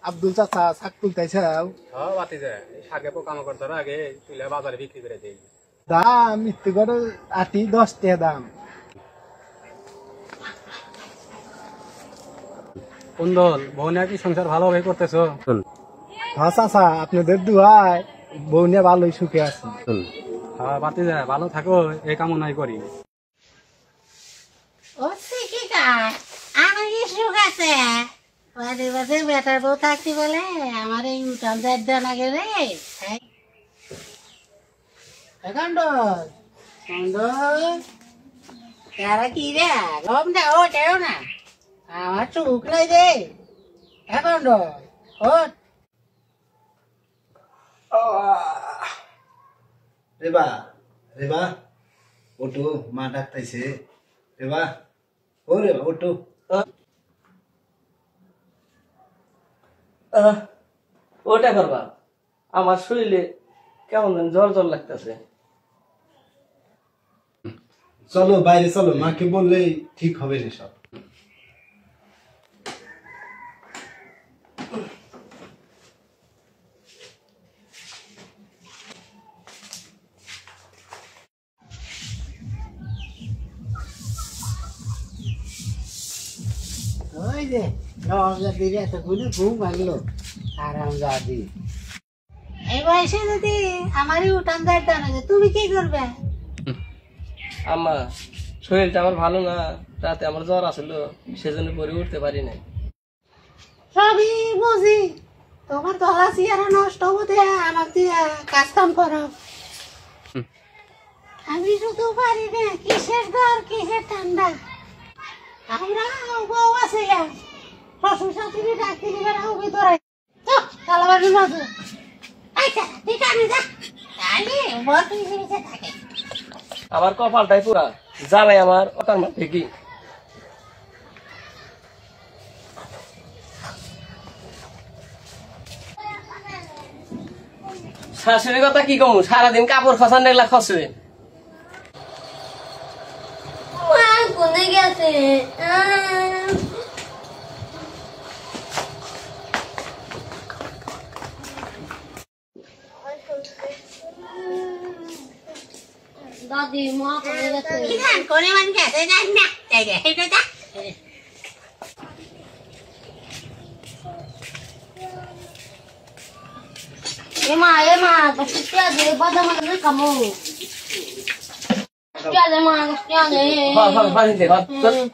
আব্দুল চাচা শাক তুলতেছাও? হ্যাঁ বাতি যায় শাকে পোকামা করতে আগে তুলে বাজারে বিক্রি করে দেই। দাম মৃত্যু করে আটি 10 টাকা দাম। কুন্দল বউনিয়া কি সংসার ভালোভাবে করতেছো? হ্যাঁ চাচা, আপনাদের দুয়ায় বউ নিয়ে ভালোই সুখে আছে। হ্যাঁ বাতি যায়, ভালো থাকো এই কামনাই করি। আমার কি সুখ আছে? বাদে বাদে বেটার বউ থাকতে বলে আমার এই উঠান দেন আগে রে। তারা কি রে গম দে ও দেও না আমার চুক নাই রে। এখন রেবা রেবা ওটো, মা ডাকতাইছে। রেবা ও রেবা ওটো। ওটা করবা, আমার শরীরে কেমন যেন জ্বর জ্বর লাগতেছে। চলো বাইরে চলো, মাকে বললেই ঠিক হবে রে সব। ওই যে রমজাদি এতগুলো ঘুম ভাঙলো আরামজাদি। এই বয়সে যদি আমারই উঠান দেন আগে তুমি কি করবে? আমার শরীরটা আমার ভালো না, রাতে আমার জ্বর আসছিল, সেজন্য পরে উঠতে পারি নাই। সবই বুঝি, তোমার গলা চেয়ারা নষ্ট হতে আমার দিয়ে কাজ কাম করো। আমি শুধু পারি না কিসের ঘর কিসের ঠান্ডা। আমরা বউ আছে শ্বশুর শাশুড়ি ডাক্তি দিবেন ভিতরে কালাবাড়ির মাঝে। আচ্ছা ঠিক আছে যা তাহলে বর পিছিয়ে থাকে। আমার কপালটাই পুরা জ্বালাই আমার ওটার মধ্যে কি। শাশুড়ির কথা কি কমু, সারাদিন কাপড় খসান এগুলা খসে। কোনে গেছে? দাদি মা কোনে গেছে? কোনে মান গেছে জানি না এটা যা। এমা গস্তিয়া দে বাদাম না কামো।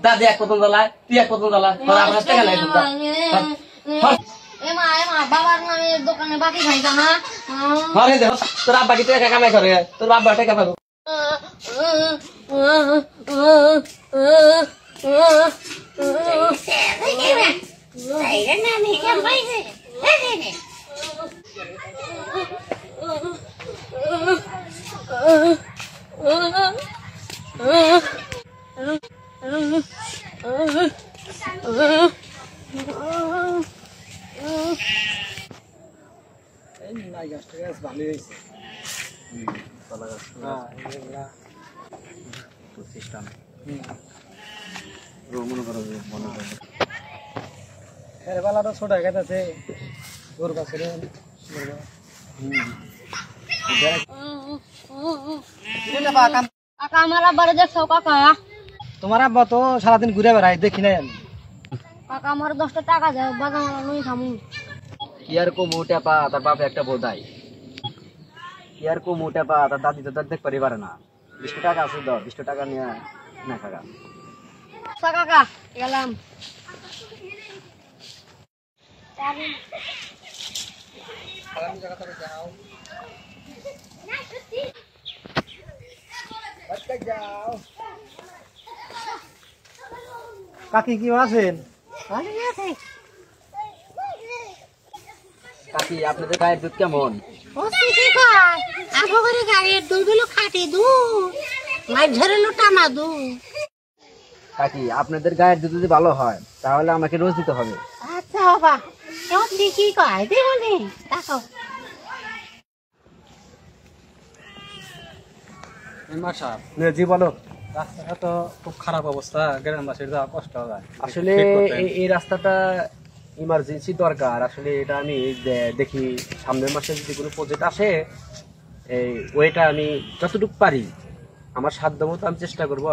দাদি এক পতন জ্বালায়, তুই এক পতন জ্বালা, আমার কাছ থেকে নাই। বাবার নামে দোকানে বাকি খাই না। তোর আব্বা কি টাকা কামাই করে? তোর বাবা টাকা পাবো। ভালোই হয়েছে। বেলাটা ছোট হয়ে গেছে ওর কাছে। কাকা আমার আব্বারে দেখছো কাকা? তোমার আব্বা তো সারাদিন ঘুরে বেড়ায়, দেখি নাই আমি। কাকা আমার 10 টাকা দাও বাদাম নুই খামু। ইয়ার কো মোটা পা তার বাপে একটা বোধাই। ইয়ার কো মোটা পা তার দাদি তো তার দেখ পারে না। 20 টাকা আছে, 20 টাকা নিয়ে না খাগা। কাকা গেলাম। কাকি কি আছেন? কাকি আপনাদের গায়ের দুধ কেমন? গাড়ির দুধগুলো খাটি দুধ মাছ ঝরেলো টানা দুধ। কাকি আপনাদের গায়ের দুধ যদি ভালো হয় তাহলে আমাকে রোজ দিতে হবে। আচ্ছা বাবা কেমন কি কয় দিবনি দেখো। জি বলো। রাস্তাটা তো খুব খারাপ অবস্থা, গ্রামবাসীর যাওয়া কষ্ট হয়। আসলে এই রাস্তাটা ইমার্জেন্সি দরকার আসলে, এটা আমি দেখি সামনের মাসে যদি কোনো প্রজেক্ট আসে, এই ওইটা আমি যতটুকু পারি আমার সাধ্য মতো আমি চেষ্টা করবো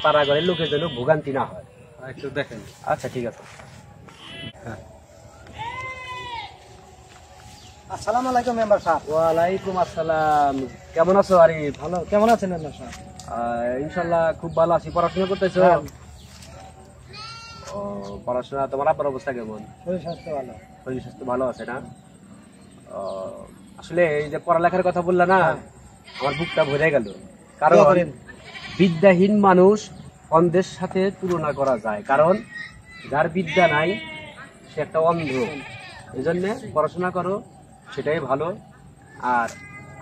পাড়াঘরের লোকের জন্য ভোগান্তি না হয়। একটু দেখেন। আচ্ছা ঠিক আছে। আসসালামু আলাইকুম মেম্বার সাহেব। ওয়ালাইকুম আসসালাম, কেমন আছো আরিফ? ভালো, কেমন আছেন মেম্বার সাহেব? ইনশাল্লাহ খুব ভালো আছি। পড়াশোনা করতেছো? ও, পড়াশোনা। তোমার আব্বার অবস্থা কেমন? শরীর স্বাস্থ্য ভালো। শরীর স্বাস্থ্য ভালো আছে না? আসলে এই যে পড়ালেখার কথা বললা না, আমার বুকটা ভরে গেল। কারণ বিদ্যাহীন মানুষ অন্ধের সাথে তুলনা করা যায়, কারণ যার বিদ্যা নাই সে একটা অন্ধ। এই জন্যে পড়াশোনা করো, সেটাই ভালো। আর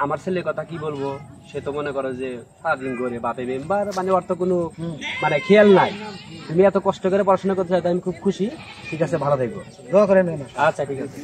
আমার ছেলের কথা কি বলবো, সে তো মনে করো যে সারাদিন করে বাপে মেম্বার, মানে অর্থ কোনো মানে খেয়াল নাই। তুমি এত কষ্ট করে পড়াশোনা করতে চাই, আমি খুব খুশি। ঠিক আছে, ভালো থাকবো। দোয়া করেন। আচ্ছা ঠিক আছে।